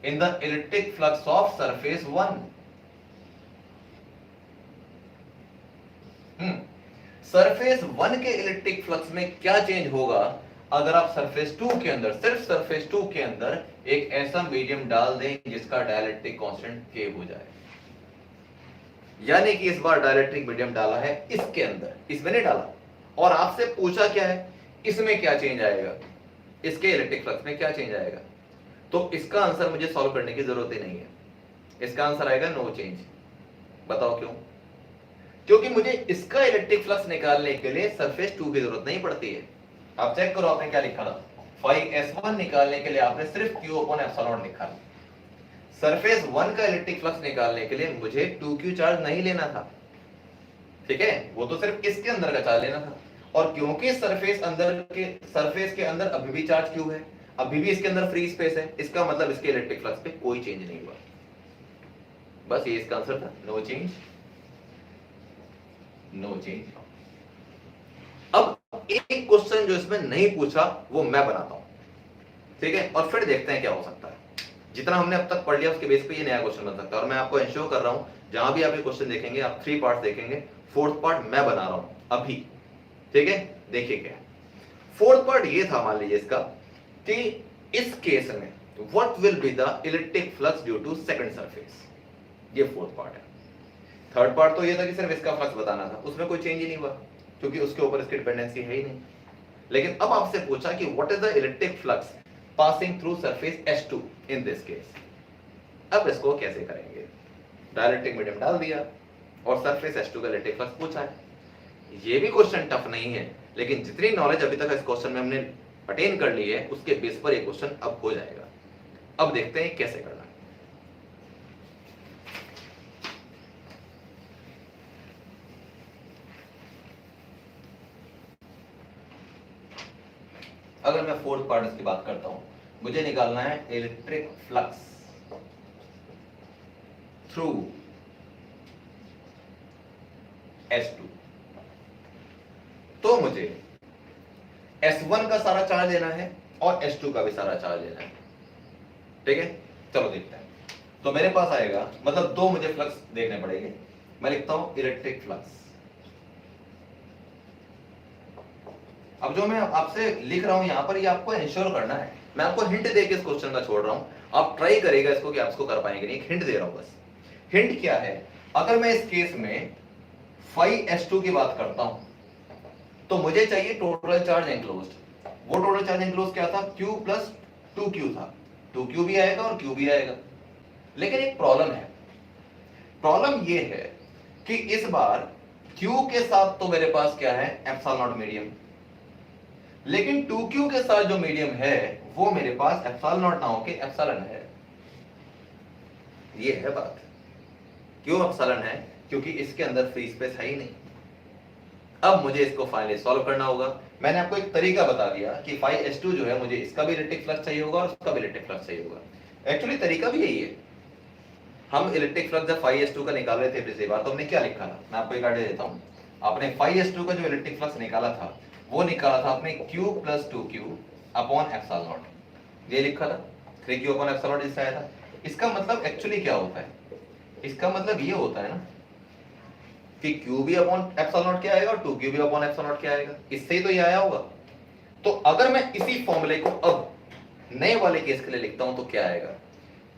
Speaker 1: in the electric flux of surface 1। Surface 1 के इलेक्ट्रिक फ्लक्स में क्या चेंज होगा अगर आप सरफेस 2 के अंदर, सिर्फ सरफेस 2 के अंदर एक ऐसा मीडियम डाल दें जिसका डायलेक्ट्रिक कांस्टेंट k हो जाए। यानी कि इस बार डायलेक्ट्रिक मीडियम डाला है इसके अंदर, इसमें नहीं डाला, और आपसे पूछा क्या है, इसमें क्या चेंज आएगा, इसके इलेक्ट्रिक फ्लक्स में क्या चेंज आएगा। तो इसका आंसर मुझे सॉल्व करने की जरूरत ही नहीं है, इसका आंसर आएगा नो चेंज। बताओ क्यों, क्योंकि मुझे इसका इलेक्ट्रिक फ्लक्स निकालने के लिए सरफेस 2 की जरूरत नहीं पड़ती है। आप चेक करो, आपने क्या लिखा था, फाई S1 निकालने के लिए आपने सिर्फ q अपॉन एप्सिलॉन नॉट लिखा। सरफेस 1 का इलेक्ट्रिक फ्लक्स निकालने के लिए मुझे 2q चार्ज नहीं लेना था, ठीक है, वो तो सिर्फ इसके अंदर का चार्ज लेना था, और क्योंकि सरफेस के अंदर अभी भी चार्ज क्यू है, अभी भी इसके अंदर फ्री स्पेस है, इसका मतलब इसके इलेक्ट्रिक फ्लक्स पे कोई चेंज नहीं हुआ। बस ये इसका आंसर था, नो चेंज, नो चेंज। अब एक क्वेश्चन जो इसमें नहीं पूछा वो मैं बनाता हूं, ठीक है, और फिर देखते हैं क्या हो सकता है। जितना हमने अब तक पढ़ लिया उसके बेस पे ये नया क्वेश्चन बन सकता है। और मैं आपको इंश्योर कर रहा हूं जहां भी आप ये क्वेश्चन देखेंगे आप 3 पार्ट देखेंगे, 4th पार्ट मैं बना रहा हूं अभी, ठीक है। देखिए क्या 4th पार्ट ये था, मान लीजिए इसका कि इस केस में what will be the electric flux due to second surface, ये 4th पार्ट है। 3rd पार्ट तो ये था कि सिर्फ इसका फ्लक्स बताना था, उसमें कोई चेंज ही नहीं हुआ क्योंकि उसके ऊपर इसकी डिपेंडेंसी है ही नहीं। लेकिन अब आपसे पूछा कि what is the electric flux passing through surface S2 in this case. अब इसको कैसे करेंगे, डाइलेक्ट्रिक मीडियम डाल दिया और सरफेस S2 का इलेक्ट्रिक फ्लक्स पूछा है। ये भी क्वेश्चन टफ नहीं है, लेकिन जितनी नॉलेज अभी तक इस क्वेश्चन में हमने अटेन कर ली है उसके बेस पर ये क्वेश्चन अब हो जाएगा। अब देखते हैं कैसे करना है। अगर मैं 4th पार्ट की बात करता हूं, मुझे निकालना है इलेक्ट्रिक फ्लक्स थ्रू S2, तो मुझे S1 का सारा चार्ज लेना है और S2 का भी सारा चार्ज लेना है, ठीक है। चलो देखते हैं। तो मेरे पास आएगा, मतलब 2 मुझे फ्लक्स देखने पड़ेंगे। मैं लिखता हूं इलेक्ट्रिक फ्लक्स। अब जो मैं आपसे लिख रहा हूं यहां पर, ये आपको इंश्योर करना है। मैं आपको हिंट देके इस क्वेश्चन का छोड़ रहा हूं, आप ट्राई करेगा इसको कि आप इसको कर पाएंगे नहीं। एक हिंट दे रहा हूं बस। हिंट क्या है, अगर मैं इस केस में फाई S2 की बात करता हूं तो मुझे चाहिए टोटल चार्ज एंक्लोज्ड। वो टोटल चार्ज एंक्लोज क्या था, Q प्लस 2Q था। 2Q भी आएगा और Q भी आएगा। लेकिन एक प्रॉब्लम है, प्रॉब्लम ये है कि इस बार Q के साथ तो मेरे पास क्या है, एप्सिलॉन नॉट मीडियम, लेकिन 2Q के साथ जो मीडियम है वो मेरे पास एप्सिलॉन नॉट ना होके एप्सिलॉन है। ये है बात। क्यों एप्सिलॉन है, क्योंकि इसके अंदर फ्री स्पेस है ही नहीं। अब मुझे इसको फाइनली सॉल्व करना होगा। मैंने आपको एक तरीका बता दिया कि फाई S2 जो है, मुझे इसका भी इलेक्ट्रिक फ्लक्स चाहिए होगा और उसका भी इलेक्ट्रिक फ्लक्स चाहिए होगा। एक्चुअली तरीका भी यही है। हम इलेक्ट्रिक फ्लक्स जब फाई S2 का निकाल रहे थे पिछली बार, तो हमने क्या लिखा था, मैं आपको एक आइडिया देता हूं। आपने फाई S2 का जो इलेक्ट्रिक फ्लक्स निकाला था वो निकाला था आपने Q plus 2Q upon epsilon not, ये लिखा था 3Q अपॉन एप्सिलॉन नॉट, इससे आया था। इसका मतलब एक्चुअली क्या होता है, इसका मतलब ये होता है ना कि Q भी अपॉन एप्सिलॉन नॉट क्या आएगा और 2Q भी अपॉन एप्सिलॉन नॉट क्या आएगा, इससे ही तो ये आया होगा। तो अगर मैं इसी फॉर्मूले को अब नए वाले केस के लिए लिखता हूं तो क्या आएगा,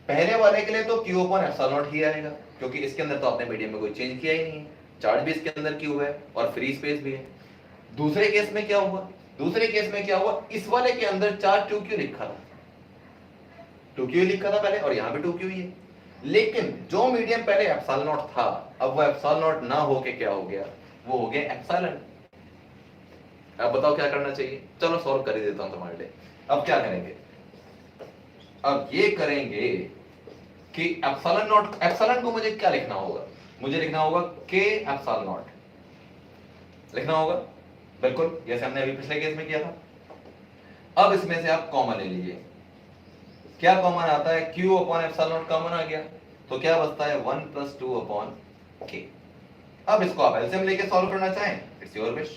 Speaker 1: पहले वाले के लिए तो Q अपॉन एप्सिलॉन नॉट ही आएगा, क्योंकि इसके अंदर तो आपने मीडियम में कोई चेंज किया ही नहीं है, चार्ज भी इसके अंदर Q है और फ्री स्पेस भी है। दूसरे केस में क्या हुआ, दूसरे केस में क्या हुआ, इस वाले के अंदर चार्ज 2Q लिखा था, 2Q लिखा था पहले और यहां भी 2Q ही है। लेकिन जो मीडियम पहले एप्सिलॉन नॉट था, अब वो एप्सिलॉन नॉट ना होके क्या हो गया, वो हो गया एप्सिलॉन। अब बताओ क्या करना चाहिए, चलो सॉल्व कर ही देता हूं तुम्हारे लिए। अब क्या करेंगे, अब ये करेंगे कि एप्सिलॉन नॉट, एप्सिलॉन को मुझे क्या लिखना होगा, मुझे लिखना होगा K एप्सिलॉन नॉट लिखना होगा, बिल्कुल जैसे हमने अभी पिछले केस में किया था। अब इसमें से आप कॉमन ले लीजिए, क्या कॉमन आता है, Q upon epsilon naught common आ गया, तो क्या बचता है 1 प्लस 2 अपॉन K। अब इसको आप एलसीएम लेके सॉल्व करना चाहें, इट्स योर विश,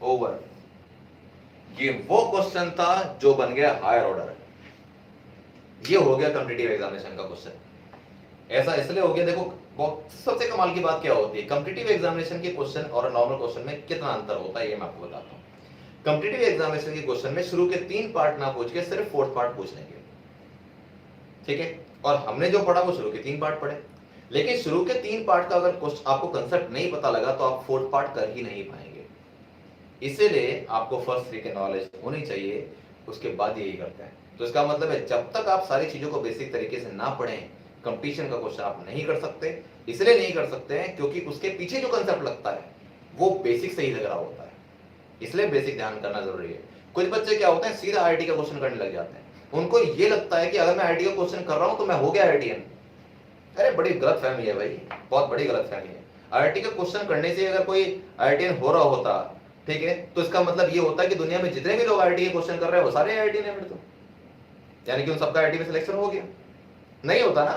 Speaker 1: ओवर। ये वो क्वेश्चन था जो बन गया हायर ऑर्डर, ये हो गया कॉम्पिटिटिव एग्जामिनेशन का क्वेश्चन। ऐसा इसलिए हो गया, देखो सबसे कमाल की बात क्या होती है, कॉम्पिटिटिव एग्जामिनेशन के क्वेश्चन और नॉर्मल क्वेश्चन में कितना अंतर होता है ये मैं आपको बताता हूं। कॉम्पिटिटिव एग्जामिनेशन के क्वेश्चन में शुरू के 3 पार्ट ना पूछ के सिर्फ 4th पार्ट पूछ लेंगे, ठीक है। और हमने जो पढ़ा वो शुरू के 3 पार्ट पढ़े, लेकिन शुरू के 3 पार्ट का अगर आपको कंसेप्ट नहीं पता लगा तो आप 4th पार्ट कर ही नहीं पाएंगे। इसीलिए आपको फर्स्ट 3 की नॉलेज होनी चाहिए, उसके बाद यही करते हैं। तो इसका मतलब है जब तक आप सारी चीजों को बेसिक तरीके से ना पढ़ें, कंपटीशन का क्वेश्चन आप नहीं कर सकते। इसलिए नहीं कर सकते हैं क्योंकि उसके पीछे जो कंसेप्ट लगता है वो बेसिक से ही लग रहा होता है, इसलिए बेसिक ध्यान करना जरूरी है। कुछ बच्चे क्या होते हैं सीधा आईआईटी का क्वेश्चन करने लग जाते हैं, उनको ये लगता है कि अगर मैं आईआईटी का क्वेश्चन कर रहा हूं तो मैं हो गया आईआईटीएन। अरे बड़ी गलत फहमी है भाई, बहुत बड़ी गलत फहमी है। आईआईटी का क्वेश्चन करने से अगर कोई आईआईटीएन हो रहा होता ठीक है, तो इसका मतलब ये होता है कि दुनिया में जितने भी लोग आईआईटी के क्वेश्चन कर रहे हैं वो सारे आईआईटी ने, फिर तो यानी कि उन सबका आईआईटी में सिलेक्शन हो गया। नहीं होता ना,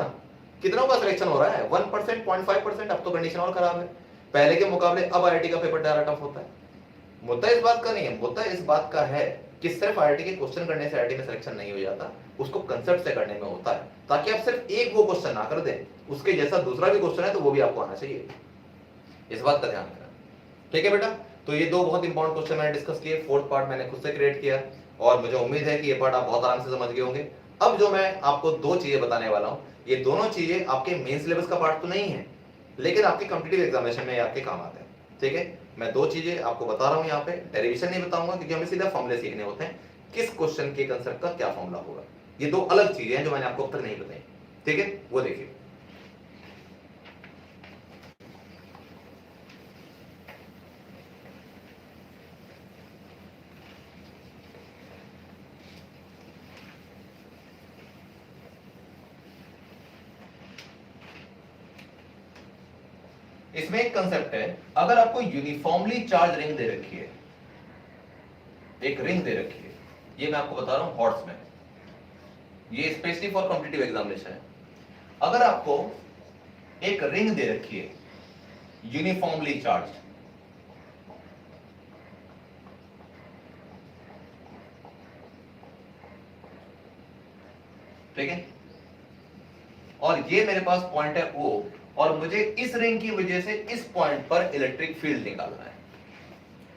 Speaker 1: कितनों का सिलेक्शन हो रहा है, 1%, 0.5%। अब तो कंडीशन और खराब है, पहले के मुकाबले अब आईआईटी का पेपर ज्यादा टफ होता है। मुद्दा इस बात का नहीं है, मुद्दा इस बात का है कि सिर्फ आईआईटी के क्वेश्चन करने से आईआईटी में सिलेक्शन नहीं हो जाता, उसको कंसेप्ट से करने में होता है, ताकि आप सिर्फ एक वो क्वेश्चन ना कर दें, उसके जैसा दूसरा भी क्वेश्चन है तो वो भी आपको आना चाहिए। इस बात का ध्यान रखना, ठीक है बेटा। तो ये दो बहुत इंपॉर्टेंट क्वेश्चन मैंने डिस्कस किए, फोर्थ पार्ट मैंने खुद से क्रिएट किया और मुझे उम्मीद है कि ये पार्ट आप बहुत आराम से समझ गए होंगे। अब जो मैं आपको दो चीजें बताने वाला हूं, ये दोनों चीजें आपके मेन सिलेबस का पार्ट तो नहीं है, लेकिन आपके कॉम्पिटिटिव एग्जामिनेशन में आपके काम आते हैं, ठीक है। मैं दो चीजें आपको बता रहा हूं, यहाँ पे डेरिवेशन नहीं बताऊंगा क्योंकि हमें सीधा फॉर्मूले सीखने होते हैं, किस क्वेश्चन के कंसेप्ट का क्या फॉर्मूला होगा। ये दो अलग चीजें हैं जो मैंने आपको अब तक नहीं बताई, ठीक है, वो देखिए। इसमें एक कंसेप्ट है, अगर आपको यूनिफॉर्मली चार्ज रिंग दे रखी है, एक रिंग दे रखी है, ये मैं आपको बता रहा हूं हॉट्स में, ये स्पेशली फॉर कॉम्पिटिटिव एग्जामिनेशन है। अगर आपको एक रिंग दे रखी है यूनिफॉर्मली चार्ज, ठीक है, और ये मेरे पास पॉइंट है O, और मुझे इस रिंग की वजह से इस पॉइंट पर इलेक्ट्रिक फील्ड निकालना है,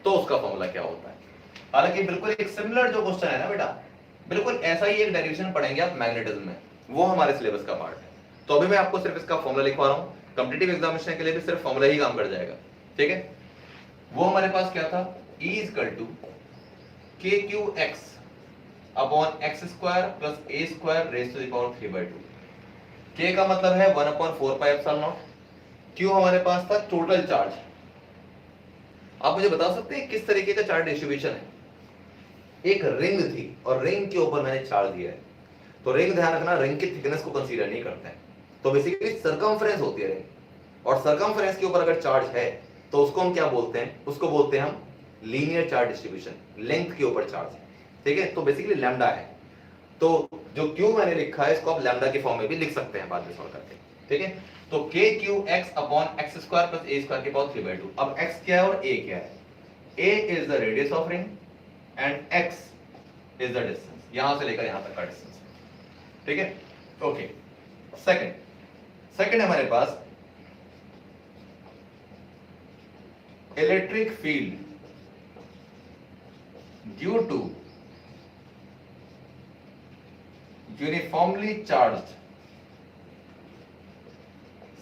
Speaker 1: तो उसका फॉर्मूला क्या होता है। हालांकि बिल्कुल एक सिमिलर जो क्वेश्चन है ना बेटा, बिल्कुल ऐसा ही एक डेरिवेशन पढ़ेंगे आप मैग्नेटिज्म में, वो हमारे सिलेबस का पार्ट है। तो अभी मैं आपको सिर्फ इसका फॉर्मूला लिखवा रहा हूं, कॉम्पिटिटिव एग्जामिनेशन के लिए भी सिर्फ फॉर्मूला ही काम कर जाएगा, ठीक है। वो हमारे पास क्या था, E = KQX upon x² plus a² raise to the power 3/2। K का मतलब है 1/4πε0, Q हमारे पास था टोटल चार्ज। आप मुझे बता सकते हैं किस तरीके का चार्ज डिस्ट्रीब्यूशन है। एक रिंग थी और रिंग के ऊपर मैंने चार्ज दिया है, तो रिंग, ध्यान रखना, रिंग की थिकनेस को कंसीडर नहीं करते हैं, तो बेसिकली सर्कमफ्रेंस होती है रिंग, और सर्कमफ्रेंस के ऊपर अगर चार्ज है तो उसको हम क्या बोलते हैं, उसको बोलते हैं हम लीनियर चार्ज डिस्ट्रीब्यूशन, लेंथ के ऊपर चार्ज, ठीक है। तो बेसिकली लैम्डा है, तो जो Q मैंने लिखा है इसको आप लैम्डा के फॉर्म में भी लिख सकते हैं बाद में सॉल्व करके, ठीक है। तो KQX upon x² plus a² के पावर 3/2। अब x क्या है और a क्या है, a is the radius of ring and x is the distance, यहां से लेकर यहां तक का डिस्टेंस, ठीक है, ओके। सेकंड है हमारे पास electric field due to uniformly charged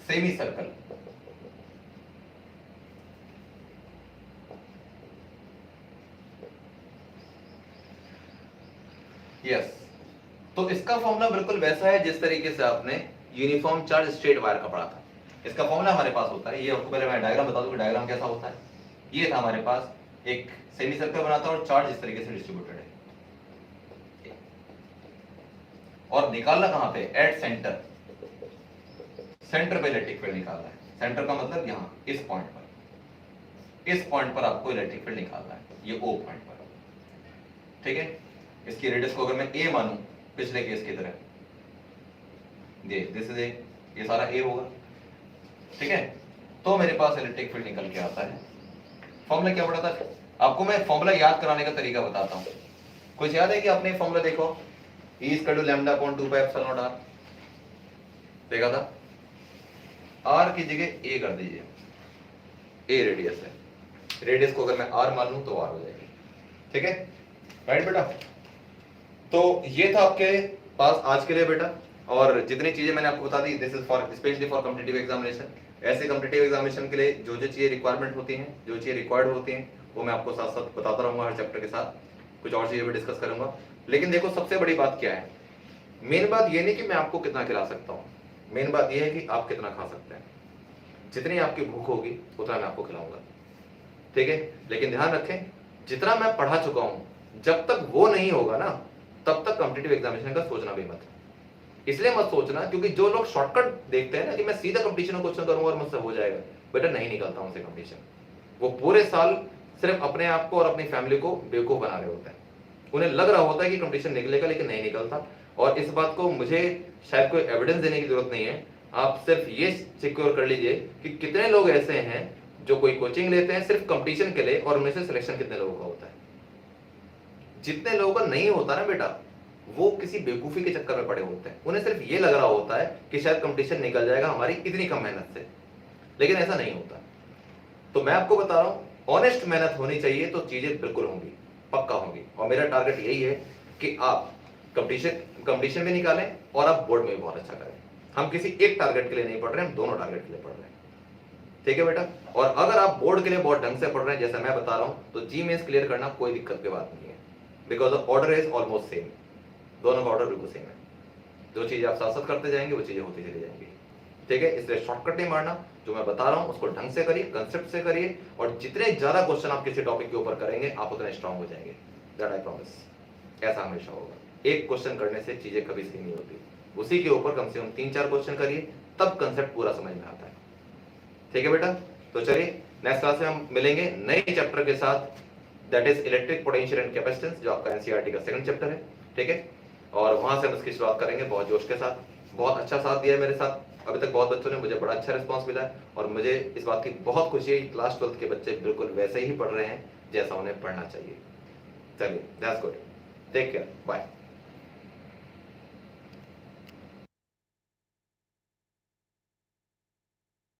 Speaker 1: semicircle, yes. तो इसका फॉर्मूला बिल्कुल वैसा है जिस तरीके से आपने यूनिफॉर्म चार्ज स्ट्रेट वायर का पढ़ा था। इसका फॉर्मूला हमारे पास होता है, ये आपको पहले मैं डायग्राम बता दूं कि डायग्राम कैसा होता है। ये था हमारे पास एक सेमी सर्कल बना था और चार्ज इस तरीके से डिस्ट्रीब्यूटेड है, और निकालना कहां पे, एट सेंटर, सेंटर पे इलेक्ट्रिक फील्ड निकालना है। सेंटर का मतलब यहां इस पॉइंट पर, इस पॉइंट पर आपको इलेक्ट्रिक फील्ड निकालना है, ये O पॉइंट पर, ठीक है। इसकी रेडियस को अगर मैं A मानूं पिछले केस की तरह, दिस इज A, ये सारा A होगा, ठीक है। तो मेरे पास इलेक्ट्रिक फील्ड निकल के आता है। फॉर्मूला क्या पढ़ा था आपको, मैं फॉर्मूला याद कराने का तरीका बताता हूं। कुछ याद है कि आपने फॉर्मूला देखो, E = λ/2πε0r देखा था, R की जगह A कर दीजिए, A रेडियस है, रेडियस को अगर मैं R मान लूं तो R हो जाएगी, ठीक है, राइट बेटा। तो ये था आपके पास आज के लिए बेटा, और जितनी चीजें मैंने आपको बता दी, this is for specially for competitive examination. ऐसे कॉम्पिटिटिव एग्जामिनेशन के लिए जो जो चीजें रिक्वायरमेंट होती हैं, जो चीजें रिक्वायर्ड होती हैं, वो मैं आपको साथ साथ बताता रहूंगा हर चैप्टर के साथ, कुछ और चीजें भी डिस्कस करूंगा। लेकिन देखो सबसे बड़ी बात क्या है, मेन बात ये नहीं कि मैं आपको कितना खिला सकता हूँ, मेन बात ये है कि आप कितना खा सकते हैं। जितनी आपकी भूख होगी उतना मैं आपको खिलाऊंगा, ठीक है। लेकिन ध्यान रखें, जितना मैं पढ़ा चुका हूं, जब तक वो नहीं होगा ना, तब तक कॉम्पिटिटिव एग्जामिनेशन का सोचना भी मत। इसलिए मत सोचना क्योंकि जो लोग शॉर्टकट देखते हैं ना कि मैं सीधा कंपटीशन में क्वेश्चन करूंगा और मुझसे हो जाएगा, बेटा नहीं निकलता उनसे कंपटीशन। वो पूरे साल सिर्फ अपने आप को और अपनी फैमिली को बेवकूफ बना रहे होते हैं। उन्हें लग रहा होता है कि कंपटीशन निकलेगा, लेकिन नहीं निकलता। और इस बात को मुझे शायद कोई एविडेंस देने की जरूरत नहीं है, आप सिर्फ ये सिक्योर कर लीजिए कि कितने लोग ऐसे हैं जो कोई कोचिंग लेते हैं सिर्फ कंपटीशन के लिए, और उनमें से सिलेक्शन कितने लोगों का होता है। जितने लोगों का नहीं होता ना बेटा, वो किसी बेवकूफी के चक्कर में पड़े होते हैं। उन्हें सिर्फ ये लग रहा होता है कि शायद कंपटीशन निकल जाएगा हमारी इतनी कम मेहनत से, लेकिन ऐसा नहीं होता। तो मैं आपको बता रहा हूं, ऑनेस्ट मेहनत होनी चाहिए तो चीजें बिल्कुल होंगी, पक्का होंगी। और मेरा टारगेट यही है कि आप कंपटीशन में निकालें और आप बोर्ड में भी बहुत अच्छा करें। हम किसी एक टारगेट के लिए नहीं पढ़ रहे हैं, हम दोनों टारगेट के लिए पढ़ रहे हैं। ठीक है बेटा। और अगर आप बोर्ड के लिए बहुत ढंग से पढ़ रहे हैं जैसा मैं बता रहा हूं, तो जी मेंस क्लियर करना कोई दिक्कत की बात नहीं है, because the order is almost same. दोनों का ऑर्डर बिल्कुल सेम है। जो चीजें आप साथ साथ करते जाएंगे वो चीजें होती चली जाएंगी। ठीक है, इसलिए शॉर्टकट नहीं मारना। जो मैं बता रहा हूं उसको ढंग से करिए, कंसेप्ट से करिए, और जितने ज्यादा क्वेश्चन आप किसी टॉपिक के ऊपर करेंगे आप उतने स्ट्रांग हो जाएंगे। That I promise. ऐसा हमेशा होगा। एक क्वेश्चन करने से चीजें कभी सही नहीं होती, उसी के ऊपर कम से कम 3-4 क्वेश्चन करिए, तब कंसेप्ट पूरा समझ में आता है। ठीक है बेटा। तो चलिए नेक्स्ट क्लास में हम मिलेंगे नए चैप्टर के साथ, that is electric potential and capacitance, जो आपका एनसीईआरटी का सेकंड चैप्टर है। ठीक है, और वहां से हम इसकी शुरुआत करेंगे बहुत जोश के साथ। बहुत अच्छा साथ दिया है मेरे साथ अभी तक, बहुत बच्चों ने, मुझे बड़ा अच्छा रिस्पांस मिला है, और मुझे इस बात की बहुत खुशी है। क्लास 12th के बच्चे बिल्कुल वैसे ही पढ़ रहे हैं जैसा उन्हें पढ़ना चाहिए। चलिए, that's good. Take care, bye.